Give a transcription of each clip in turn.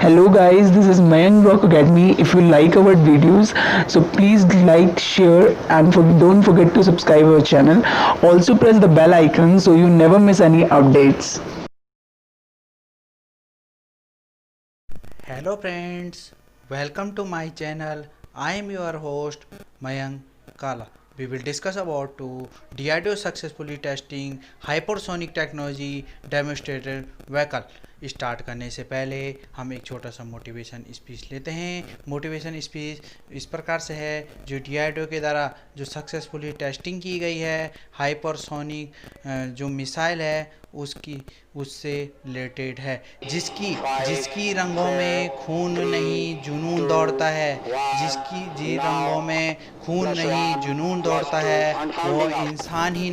Hello guys, this is Mayan Rock Academy. If you like our videos, so please like, share and don't forget to subscribe our channel. Also press the bell icon so you never miss any updates. Hello friends, welcome to my channel. I am your host Mayank Kala. We will discuss about DRDO successfully testing hypersonic technology demonstrated vehicle. Start करने से पहले हम एक छोटा सा motivation speech लेते हैं। Motivation speech इस प्रकार से है, जो DRDO के द्वारा जो सक्सेसफुली टेस्टिंग की गई है हाइपरसोनिक जो मिसाइल है उससे रिलेटेड है, जिसकी जिसकी रंगों में खून नहीं जुनून दौड़ता है, जी रंगों में खून नहीं जुनून दौड़ता है, वो इंसान ही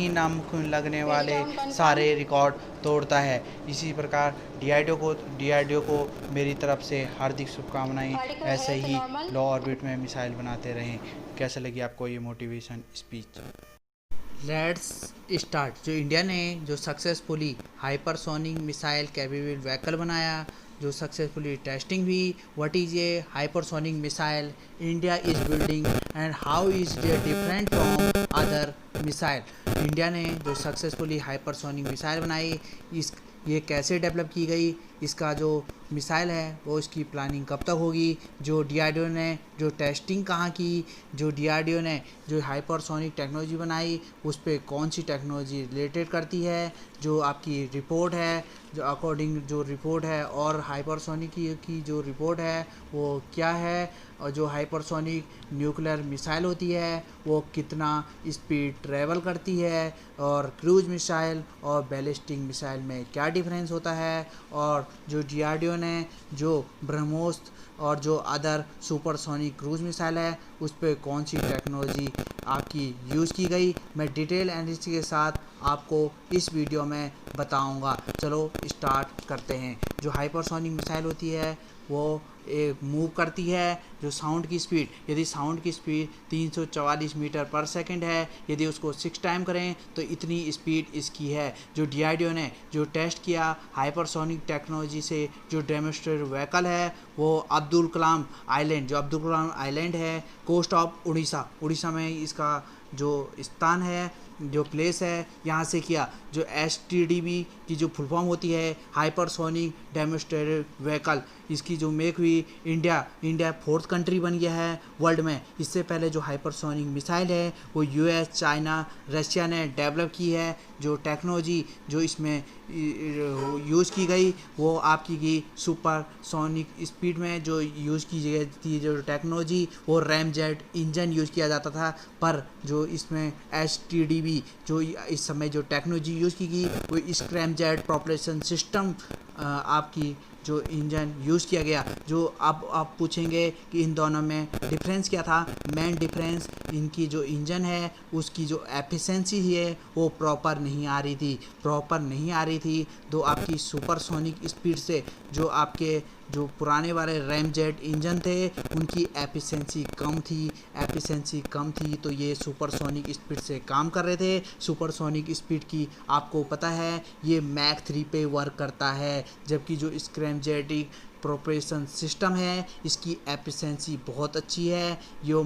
नामुमकिन लगने वाले सारे रिकॉर्ड तोड़ता है। इसी प्रकार डीआरडीओ को मेरी तरफ से हार्दिक शुभकामनाएं। ऐसे ही लो ऑर्बिट में मिसाइल बनाते रहें। कैसे लगी आपको ये मोटिवेशन स्पीच? Let's start. जो इंडिया ने जो successfully hypersonic missile capable vehicle बनाया, जो सक्सेसफुली टेस्टिंग हुई, what is a hypersonic missile India is building and how is they different from other missile. India ने जो सक्सेसफुली हाइपरसोनिक मिसाइल बनाई, ये कैसे डेवलप की गई, इसका जो मिसाइल है वो इसकी प्लानिंग कब तक होगी, जो डीआरडीओ ने जो टेस्टिंग कहाँ की, जो डीआरडीओ ने जो हाइपरसोनिक टेक्नोलॉजी बनाई उस पर कौन सी टेक्नोलॉजी रिलेटेड करती है, जो आपकी रिपोर्ट है, जो अकॉर्डिंग जो रिपोर्ट है और हाइपरसोनिक की जो रिपोर्ट है वो क्या है, और जो हाइपरसोनिक न्यूक्लियर मिसाइल होती है वो कितना स्पीड ट्रैवल करती है, और क्रूज मिसाइल और बैलिस्टिक मिसाइल में क्या डिफरेंस होता है, और जो डीआरडीओ ने जो ब्रह्मोस और जो अदर सुपरसोनिक क्रूज मिसाइल है उस पर कौन सी टेक्नोलॉजी आपकी यूज़ की गई, मैं डिटेल एनालिसिस के साथ आपको इस वीडियो में बताऊंगा। चलो स्टार्ट करते हैं। जो हाइपरसोनिक मिसाइल होती है वो एक मूव करती है जो साउंड की स्पीड, यदि साउंड की स्पीड 344 मीटर पर सेकंड है, यदि उसको 6 टाइम करें तो इतनी स्पीड इसकी है। जो डीआरडीओ ने जो टेस्ट किया हाइपरसोनिक टेक्नोलॉजी से जो डेमोस्ट्रेटर व्हीकल है वो अब्दुल कलाम आइलैंड है, कोस्ट ऑफ उड़ीसा में इसका जो स्थान है, जो प्लेस है, यहाँ से किया। जो STDV की जो फुल फॉर्म होती है हाइपरसोनिक डेमोस्ट्रेटेड व्हीकल, इसकी जो मेक हुई इंडिया 4th कंट्री बन गया है वर्ल्ड में। इससे पहले जो हाइपरसोनिक मिसाइल है वो US, चाइना, रशिया ने डेवलप की है। जो टेक्नोलॉजी जो इसमें यूज़ की गई वो आपकी की सुपरसोनिक स्पीड में जो यूज़ की गई थी, जो टेक्नोलॉजी वो रैमजेट इंजन यूज़ किया जाता था, पर जो इसमें STDV जो इस समय जो टेक्नोलॉजी यूज़ की गई वो स्क्रैमजेट प्रोपल्शन सिस्टम आपकी जो इंजन यूज़ किया गया। जो अब आप पूछेंगे कि इन दोनों में डिफरेंस क्या था, मेन डिफरेंस इनकी जो इंजन है उसकी जो एफिशिएंसी है वो प्रॉपर नहीं आ रही थी। तो आपकी सुपरसोनिक स्पीड से जो आपके जो पुराने वाले रैमजेट इंजन थे उनकी एफिशिएंसी कम थी, तो ये सुपरसोनिक स्पीड से काम कर रहे थे। सुपरसोनिक स्पीड की आपको पता है ये मैक 3 पे वर्क करता है, जबकि जो स्क्रैमजेटिक प्रोपल्शन सिस्टम है इसकी एफिशिएंसी बहुत अच्छी है, यो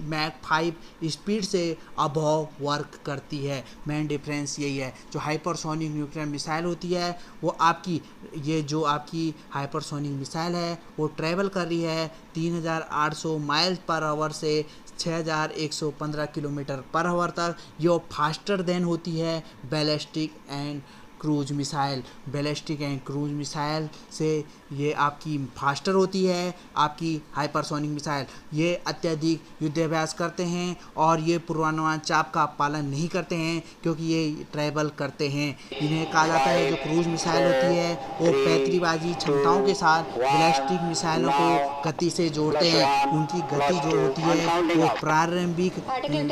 मैक 5 स्पीड से अबव वर्क करती है। मेन डिफरेंस यही है। जो हाइपरसोनिक न्यूक्लियर मिसाइल होती है वो जो आपकी हाइपरसोनिक मिसाइल है वो ट्रैवल कर रही है 3800 माइल पर आवर से 6115 किलोमीटर पर आवर तक। ये फास्टर देन होती है बैलिस्टिक एंड क्रूज मिसाइल से ये आपकी फास्टर होती है। आपकी हाइपरसोनिक मिसाइल ये अत्यधिक युद्धाभ्यास करते हैं और ये पूर्वानुमान चाप का पालन नहीं करते हैं क्योंकि ये ट्रैवल करते हैं। इन्हें कहा जाता है जो क्रूज मिसाइल होती है वो पैतरीबाजी क्षमताओं के साथ बैलिस्टिक मिसाइलों को गति से जोड़ते हैं। उनकी गति जो होती है वो प्रारंभिक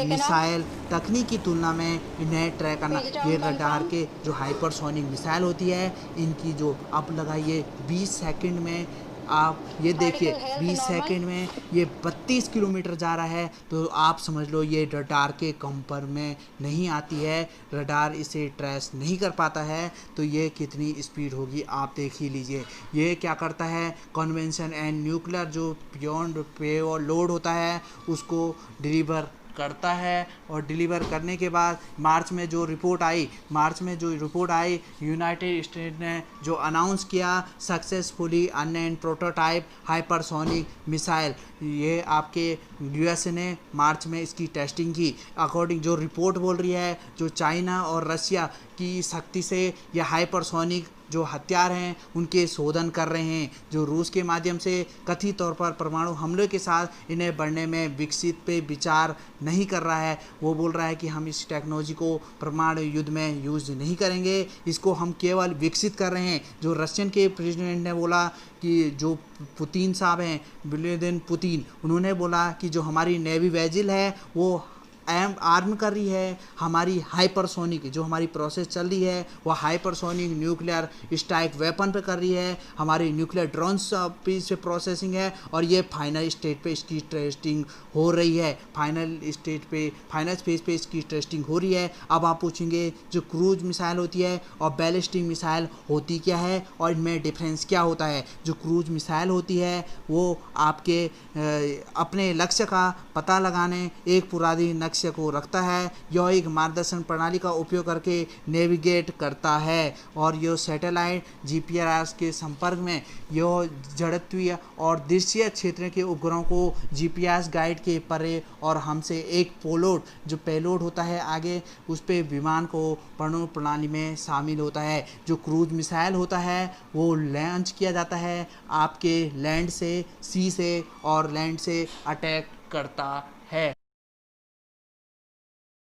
मिसाइल तकनीक की तुलना में इन्हें ट्रैक करना, ये रडार के जो हाइपरसोनिक मिसाइल होती है इनकी जो अब लगाइए 20 सेकंड में आप ये देखिए 20 सेकंड में ये 32 किलोमीटर जा रहा है, तो आप समझ लो ये रडार के कंपर में नहीं आती है, रडार इसे ट्रेस नहीं कर पाता है। तो ये कितनी स्पीड होगी आप देख ही लीजिए। ये क्या करता है, कन्वेंशन एंड न्यूक्लियर जो बियॉन्ड पे और लोड होता है उसको डिलीवर करता है, और डिलीवर करने के बाद मार्च में जो रिपोर्ट आई यूनाइटेड स्टेट ने जो अनाउंस किया successfully unmanned prototype hypersonic missile, ये आपके यूएसए ने मार्च में इसकी टेस्टिंग की। अकॉर्डिंग जो रिपोर्ट बोल रही है, जो चाइना और रशिया की शक्ति से ये हाइपरसोनिक जो हथियार हैं उनके शोधन कर रहे हैं, जो रूस के माध्यम से कथित तौर पर परमाणु हमले के साथ इन्हें बढ़ने में विकसित पे विचार नहीं कर रहा है। वो बोल रहा है कि हम इस टेक्नोलॉजी को परमाणु युद्ध में यूज़ नहीं करेंगे, इसको हम केवल विकसित कर रहे हैं। जो रशियन के प्रेसिडेंट ने बोला कि जो पुतिन साहब हैं, व्लादिमीर पुतिन, उन्होंने बोला कि जो हमारी नेवी वेजिल है वो आर्म कर रही है हमारी हाइपरसोनिक, जो हमारी प्रोसेस चल रही है वो हाइपरसोनिक न्यूक्लियर स्ट्राइक वेपन पे कर रही है, हमारी न्यूक्लियर ड्रोन्स पे प्रोसेसिंग है, और ये फाइनल स्टेज पे इसकी टेस्टिंग हो रही है। फाइनल स्टेज पे इसकी टेस्टिंग हो रही है। अब आप पूछेंगे जो क्रूज मिसाइल होती है और बैलिस्टिक मिसाइल होती क्या है और इनमें डिफरेंस क्या होता है। जो क्रूज मिसाइल होती है वो आपके अपने लक्ष्य का पता लगाने एक पुरानी लक्ष्य को रखता है, यह एक मार्गदर्शन प्रणाली का उपयोग करके नेविगेट करता है, और यह सैटेलाइट जीपीआरएस के संपर्क में यह जड़त्वीय और दृश्य क्षेत्र के उपग्रहों को जीपीएस गाइड के परे और हमसे एक जो पेलोड होता है आगे उस पे विमान को परमाणु प्रणाली में शामिल होता है। जो क्रूज मिसाइल होता है वो लॉन्च किया जाता है आपके लैंड से, सी से और लैंड से अटैक करता है।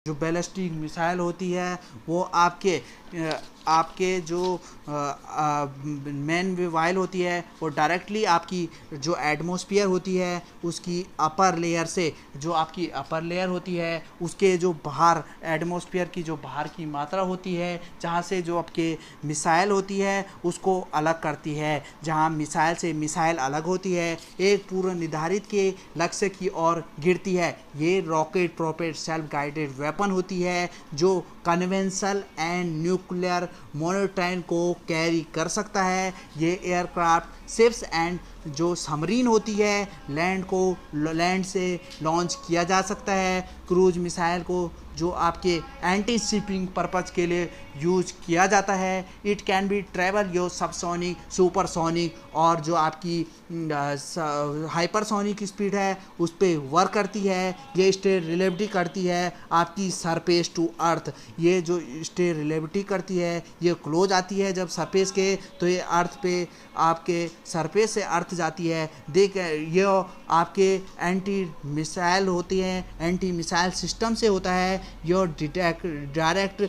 जो बैलिस्टिक मिसाइल होती है वो आपके जो मेन वाइल होती है वो डायरेक्टली आपकी जो एटमॉस्फेयर होती है उसकी अपर लेयर से, जो आपकी अपर लेयर होती है उसके जो बाहर एटमॉस्फेयर की जो बाहर की मात्रा होती है जहाँ से जो आपके मिसाइल होती है उसको अलग करती है। जहाँ मिसाइल से मिसाइल अलग होती है एक पूर्व निर्धारित के लक्ष्य की ओर गिरती है। ये rocket propelled self guided weapon होती है जो कन्वेंशनल एंड न्यूक्लियर मोनोटाइन को कैरी कर सकता है। ये एयरक्राफ्ट शिप्स एंड जो सबमरीन होती है लैंड से लॉन्च किया जा सकता है। क्रूज मिसाइल को जो आपके एंटी शिपिंग पर्पज़ के लिए यूज किया जाता है। It can be travel your subsonic, supersonic और जो आपकी हाइपरसोनिक स्पीड है उस पर वर्क करती है। ये स्टे रिलेटिविटी करती है आपकी सरफेस टू अर्थ। ये जो स्टे रिलेटिविटी करती है ये क्लोज आती है जब सरफेस के, तो ये अर्थ पे आपके सरफेस से अर्थ जाती है। ये आपके एंटी मिसाइल होती हैं, एंटी मिसाइल सिस्टम से होता है। यह डायरेक्ट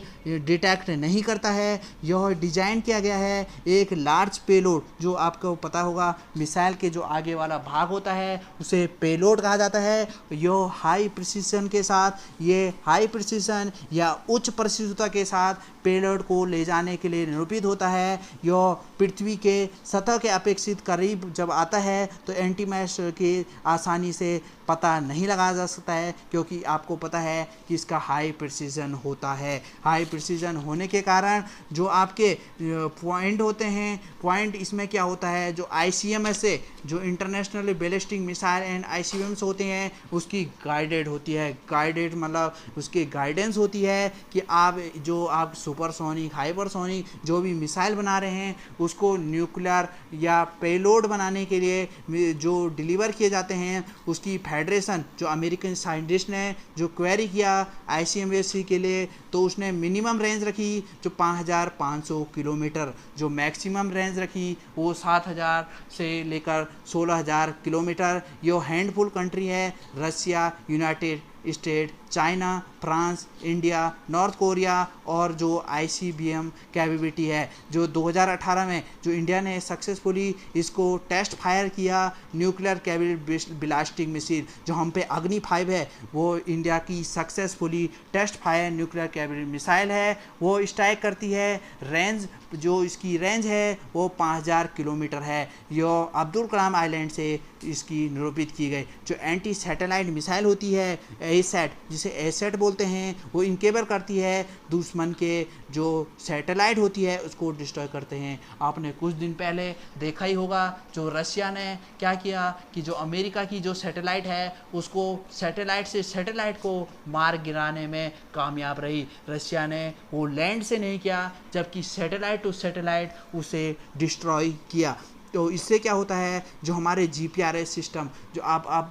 डिटेक्ट नहीं करता है। यह डिजाइन किया गया है एक लार्ज पेलोड, जो आपको पता होगा मिसाइल के जो आगे वाला भाग होता है उसे पेलोड कहा जाता है। यह हाई प्रिसिशन के साथ, ये हाई प्रिसिशन या उच्च प्रशिक्षुता के साथ पेलोड को ले जाने के लिए निरूपित होता है। यह पृथ्वी के सतह के अपेक्षित करीब जब आता है तो एंटीमैश के आसानी से पता नहीं लगाया जा सकता है, क्योंकि आपको पता है कि इसका हाई प्रिसीजन होता है। हाई प्रिसीजन होने के कारण जो आपके पॉइंट होते हैं, पॉइंट इसमें क्या होता है, जो ICBMs से जो international ballistic missile and ICBMs होते हैं उसकी गाइडेड होती है। गाइडेड मतलब उसकी गाइडेंस होती है कि आप सुपरसोनिक, हाइपरसोनिक जो भी मिसाइल बना रहे हैं उसको न्यूक्लियर या पेलोड बनाने के लिए जो डिलीवर किए जाते हैं उसकी फेडरेशन, जो अमेरिकन साइंटिस्ट ने जो क्वेरी किया ICBMs के लिए, तो उसने मिनिमम रेंज रखी जो 5500 किलोमीटर, जो मैक्सिमम रेंज रखी वो 7000 से लेकर 16000 किलोमीटर। ये हैंडफुल कंट्री है Russia, United State, China, France, India, North Korea और जो ICBM कैपेबिलिटी है। जो 2018 में जो इंडिया ने सक्सेसफुली इसको टेस्ट फायर किया न्यूक्लियर कैपेबिलिटी ब्लास्टिंग मिसाइल, जो हम पे अग्नि 5 है, वो इंडिया की successfully test fire nuclear capability missile है। वो स्ट्राइक करती है रेंज जो इसकी रेंज है वो 5000 किलोमीटर है। यह अब्दुल कलाम आइलैंड से इसकी निरूपित की गई। जो एंटी सैटेलाइट मिसाइल होती है एसैट, जिसे एसैट बोलते हैं, वो इनकेबल करती है दुश्मन के जो सैटेलाइट होती है उसको डिस्ट्रॉय करते हैं। आपने कुछ दिन पहले देखा ही होगा जो रशिया ने क्या किया कि जो अमेरिका की जो सैटेलाइट है उसको सैटेलाइट से सैटेलाइट को मार गिराने में कामयाब रही। रशिया ने वो लैंड से नहीं किया जबकि सैटेलाइट टू सैटेलाइट उसे डिस्ट्रॉय किया। तो इससे क्या होता है, जो हमारे जीपीआरएस सिस्टम, जो आप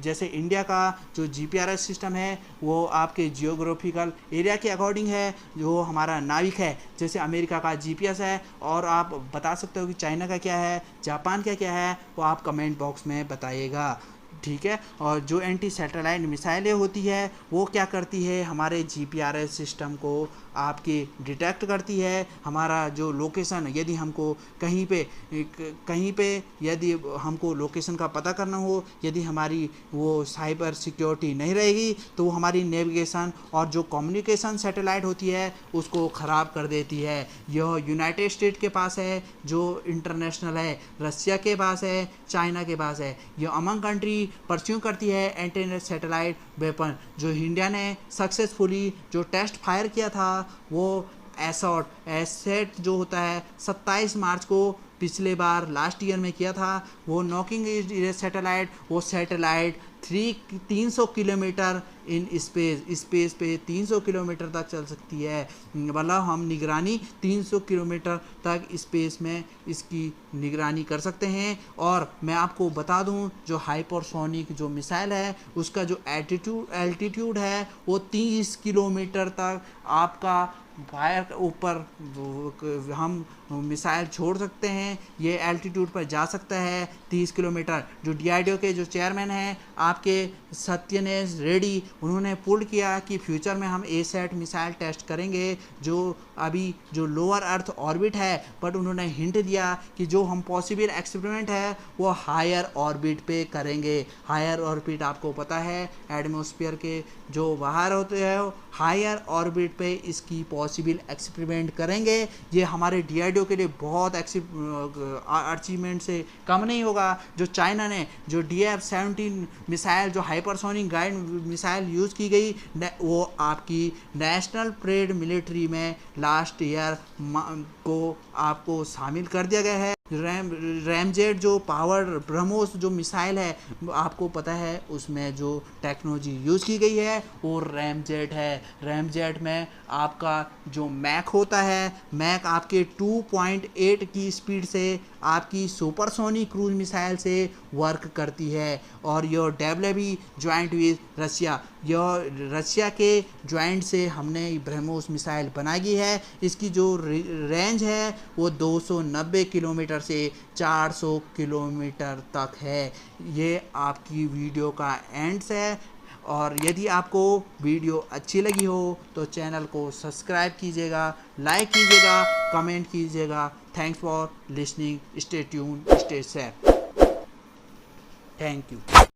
जैसे इंडिया का जो जीपीआरएस सिस्टम है वो आपके जियोग्राफिकल एरिया के अकॉर्डिंग है। जो हमारा नाविक है, जैसे अमेरिका का जीपीएस है, और आप बता सकते हो कि चाइना का क्या है, जापान का क्या है, वो आप कमेंट बॉक्स में बताइएगा, ठीक है। और जो एंटी सैटेलाइट मिसाइलें होती है वो क्या करती है, हमारे जीपीआरएस सिस्टम को आपके डिटेक्ट करती है। हमारा जो लोकेशन, यदि हमको कहीं पे यदि हमको लोकेशन का पता करना हो, यदि हमारी वो साइबर सिक्योरिटी नहीं रहेगी तो वो हमारी नेविगेशन और जो कम्युनिकेशन सैटेलाइट होती है उसको ख़राब कर देती है। यह यूनाइटेड स्टेट के पास है जो इंटरनेशनल है, रसिया के पास है, चाइना के पास है। यह अमंग कंट्री परस्यू करती है एंटी सैटेलाइट वेपन। जो इंडिया ने सक्सेसफुली जो टेस्ट फायर किया था वो एसैट जो होता है 27 मार्च को पिछले बार लास्ट ईयर में किया था। वो नॉकिंग सैटेलाइट, वो सैटेलाइट 300 किलोमीटर इन स्पेस पे 300 किलोमीटर तक चल सकती है। मतलब हम निगरानी 300 किलोमीटर तक स्पेस में इसकी निगरानी कर सकते हैं। और मैं आपको बता दूं, जो हाइपरसोनिक जो मिसाइल है उसका जो एल्टीट्यूड है वो 30 किलोमीटर तक आपका फायर के ऊपर हम मिसाइल छोड़ सकते हैं। ये एल्टीट्यूड पर जा सकता है 30 किलोमीटर। जो डीआरडीओ के जो चेयरमैन हैं आपके सत्यनेश रेड्डी, उन्होंने पुल किया कि फ्यूचर में हम एसैट मिसाइल टेस्ट करेंगे जो अभी जो लोअर अर्थ ऑर्बिट है, बट उन्होंने हिंट दिया कि जो हम पॉसिबल एक्सपेरिमेंट है वो हायर ऑर्बिट पे करेंगे। हायर ऑर्बिट आपको पता है एटमॉस्फेयर के जो बाहर होते हैं, हायर ऑर्बिट पे इसकी पॉसिबल एक्सपेरिमेंट करेंगे। ये हमारे डीआरडीओ के लिए बहुत अचीवमेंट से कम नहीं होगा। जो चाइना ने जो DF-17 मिसाइल, जो हाइपरसोनिक गाइड मिसाइल यूज़ की गई, वो आपकी नेशनल परेड मिलिट्री में लास्ट ईयर को आपको शामिल कर दिया गया है। रैमजेट जो पावर ब्रह्मोस जो मिसाइल है, आपको पता है उसमें जो टेक्नोलॉजी यूज़ की गई है वो रैमजेट है। रैमजेट में आपका जो मैक होता है, मैक आपके 2.8 की स्पीड से आपकी सुपरसोनिक क्रूज मिसाइल से वर्क करती है। और यह डेवलप भी ज्वाइंट विद रसिया, यह रसिया के ज्वाइंट से हमने ब्रह्मोस मिसाइल बनाई है। इसकी जो रेंज है वो 290 किलोमीटर से 400 किलोमीटर तक है। ये आपकी वीडियो का एंड है। और यदि आपको वीडियो अच्छी लगी हो तो चैनल को सब्सक्राइब कीजिएगा, लाइक कीजिएगा, कमेंट कीजिएगा। Thanks for listening, stay tune, stay safe, thank you.